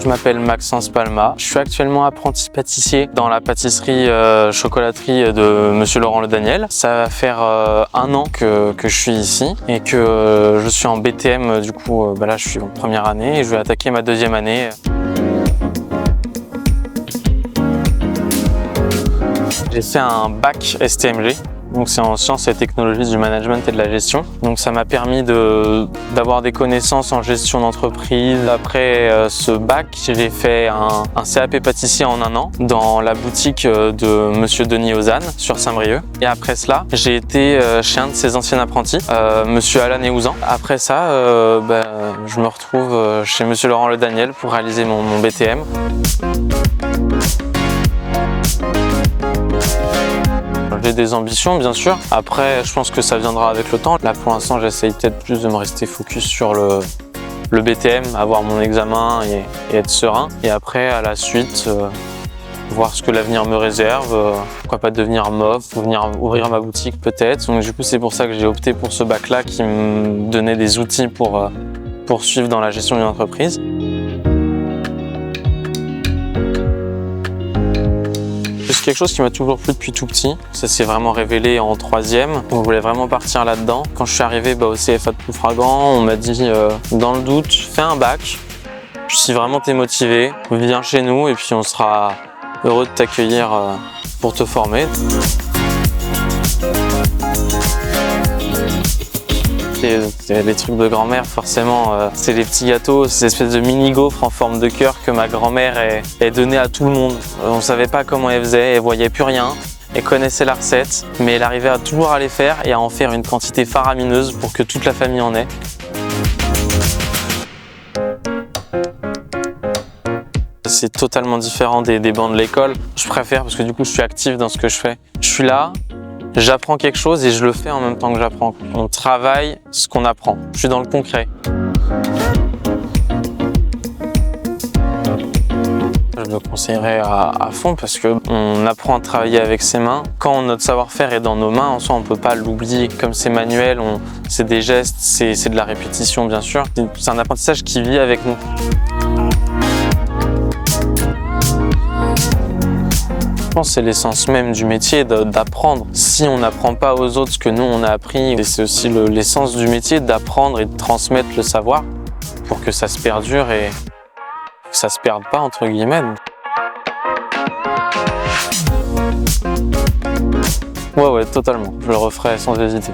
Je m'appelle Maxence Palma. Je suis actuellement apprenti pâtissier dans la pâtisserie chocolaterie de Monsieur Laurent Le Daniel. Ça va faire 1 an que je suis ici et que je suis en BTM. Du coup, là, je suis en première année et je vais attaquer ma 2e année. J'ai fait un bac STMG. Donc c'est en sciences et technologies du management et de la gestion. Donc ça m'a permis d'avoir des connaissances en gestion d'entreprise. Après ce bac, j'ai fait un CAP pâtissier en 1 an dans la boutique de Monsieur Denis Ozanne sur Saint-Brieuc. Et après cela, j'ai été chez un de ses anciens apprentis, Monsieur Alan Eouzan. Après ça, je me retrouve chez Monsieur Laurent Le Daniel pour réaliser mon BTM. J'ai des ambitions, bien sûr. Après, je pense que ça viendra avec le temps. Là, pour l'instant, j'essaye peut-être plus de me rester focus sur le BTM, avoir mon examen et être serein. Et après, à la suite, voir ce que l'avenir me réserve. Pourquoi pas devenir MOF, ou venir ouvrir ma boutique peut-être. Donc du coup, c'est pour ça que j'ai opté pour ce bac-là qui me donnait des outils pour poursuivre dans la gestion d'une entreprise. C'est quelque chose qui m'a toujours plu depuis tout petit. Ça s'est vraiment révélé en 3e. On voulait vraiment partir là-dedans. Quand je suis arrivé au CFA de Ploufragan, on m'a dit dans le doute, fais un bac. Si vraiment tu es motivé, viens chez nous et puis on sera heureux de t'accueillir pour te former. Les trucs de grand-mère, forcément, c'est les petits gâteaux, ces espèces de mini-gaufres en forme de cœur que ma grand-mère est donnée à tout le monde. On ne savait pas comment elle faisait, elle voyait plus rien, elle connaissait la recette, mais elle arrivait à toujours à les faire et à en faire une quantité faramineuse pour que toute la famille en ait. C'est totalement différent des bancs de l'école. Je préfère parce que du coup, je suis actif dans ce que je fais. Je suis là. J'apprends quelque chose et je le fais en même temps que j'apprends. On travaille ce qu'on apprend. Je suis dans le concret. Je le conseillerais à fond parce qu'on apprend à travailler avec ses mains. Quand notre savoir-faire est dans nos mains, en soi, on ne peut pas l'oublier. Comme c'est manuel, c'est des gestes, c'est de la répétition bien sûr. C'est un apprentissage qui vit avec nous. Je pense que c'est l'essence même du métier, d'apprendre. Si on n'apprend pas aux autres ce que nous on a appris, c'est aussi l'essence du métier d'apprendre et de transmettre le savoir pour que ça se perdure et que ça se perde pas entre guillemets. Ouais, totalement. Je le referai sans hésiter.